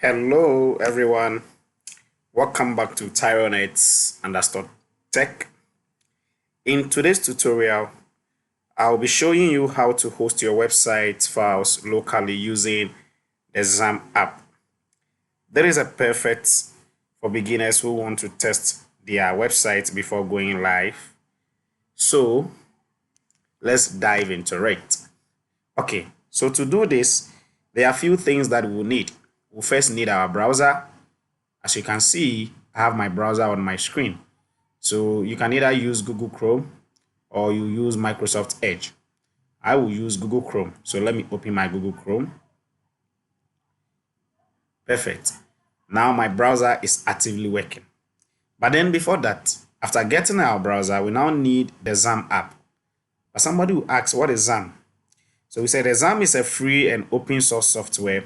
Hello everyone, welcome back to Tyronnet underscore tech. In today's tutorial, I'll be showing you how to host your website files locally using the XAMPP app. That is a perfect for beginners who want to test their website before going live. So let's dive into it. Okay, so to do this, there are a few things that we'll need. We'll first need our browser. As you can see, I have my browser on my screen. So you can either use Google Chrome or you use Microsoft Edge. I will use Google Chrome. So let me open my Google Chrome. Perfect. Now my browser is actively working. But then before that, after getting our browser, we now need the XAMPP app. But somebody will ask, what is XAMPP? So we said XAMPP is a free and open source software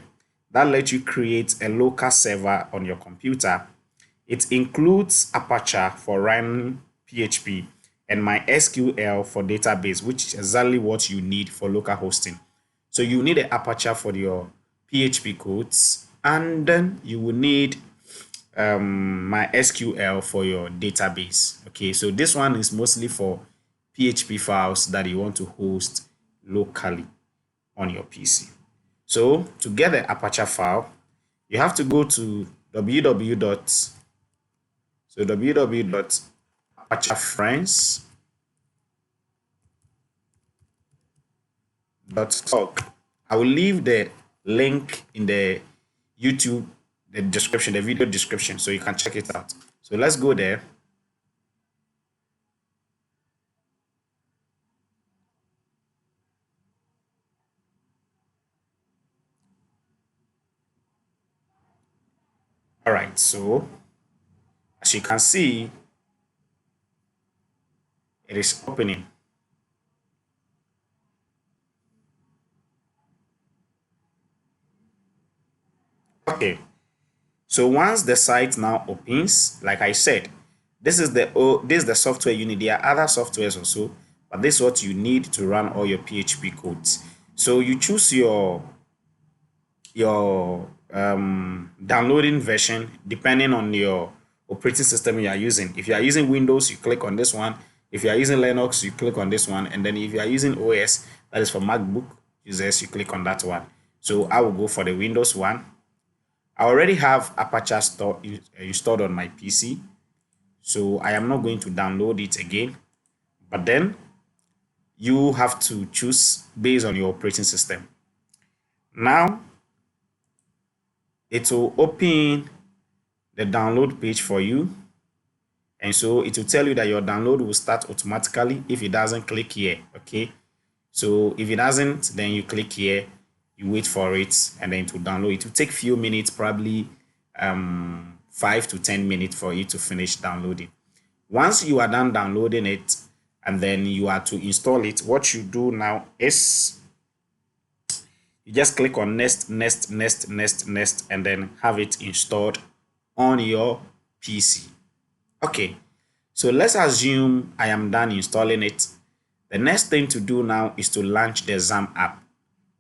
that lets you create a local server on your computer. It includes Apache for running PHP and MySQL for database, which is exactly what you need for local hosting. So you need an Apache for your PHP codes, and then you will need MySQL for your database. Okay, so this one is mostly for PHP files that you want to host locally on your PC. So to get the Apache file, you have to go to www.apachefriends.org. I will leave the link in the YouTube, the description, the video description, so you can check it out. So let's go there. All right, so as you can see, it is opening. Okay, so once the site now opens, like I said, this is the software you need. There are other softwares also, but this is what you need to run all your PHP codes. So you choose your downloading version depending on your operating system you are using. If you are using Windows, you click on this one. If you are using Linux, you click on this one. And then if you are using OS, that is for MacBook users, you click on that one. So I will go for the Windows one. I already have Apache installed on my PC, so I am not going to download it again. But then you have to choose based on your operating system. Now it will open the download page for you, and so it will tell you that your download will start automatically. If it doesn't, click here. Okay, so if it doesn't, then you click here, you wait for it, and then it will download. It will take few minutes, probably 5 to 10 minutes for it to finish downloading. Once you are done downloading it and then you are to install it, what you do now is you just click on next, and then have it installed on your PC. Okay, so let's assume I am done installing it. The next thing to do now is to launch the XAMPP app.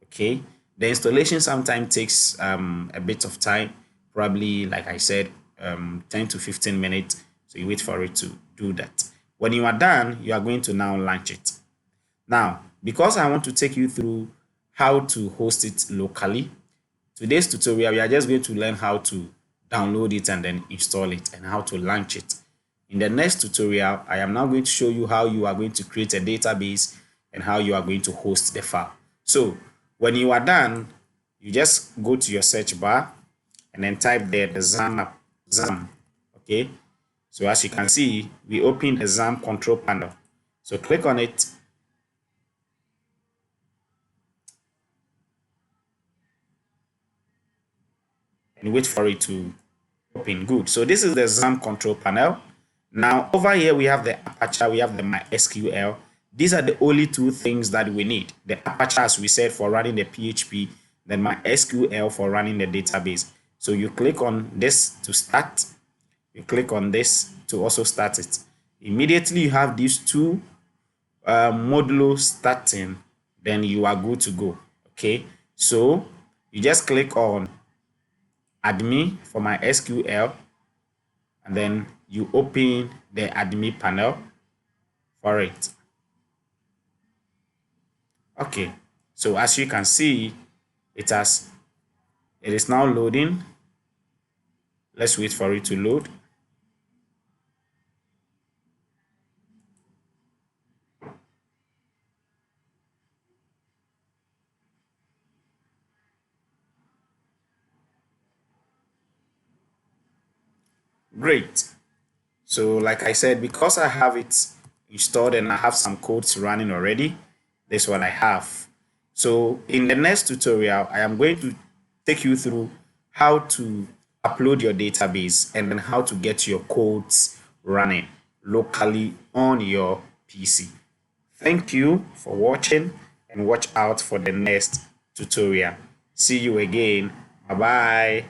Okay, the installation sometimes takes a bit of time, probably like I said, 10 to 15 minutes. So you wait for it to do that. When you are done, you are going to now launch it. Now, because I want to take you through how to host it locally, today's tutorial, we are just going to learn how to download it and then install it and how to launch it. In the next tutorial, I am now going to show you how you are going to create a database and how you are going to host the file. So when you are done, you just go to your search bar and then type there the XAMPP. Okay, so as you can see, we open the XAMPP control panel. So click on it. And wait for it to open. Good. So this is the XAMPP control panel. Now over here we have the Apache, we have the MySQL. These are the only two things that we need. The Apache, as we said, for running the PHP, then MySQL for running the database. So you click on this to start. You click on this to also start it. Immediately you have these two modules starting, then you are good to go. Okay, so you just click on admin for MySQL, and then you open the admin panel for it. Okay, so as you can see, it is now loading. Let's wait for it to load. Great. So like I said, because I have it installed and I have some codes running already, this is what I have. So in the next tutorial, I am going to take you through how to upload your database and then how to get your codes running locally on your PC. Thank you for watching and watch out for the next tutorial. See you again. Bye bye.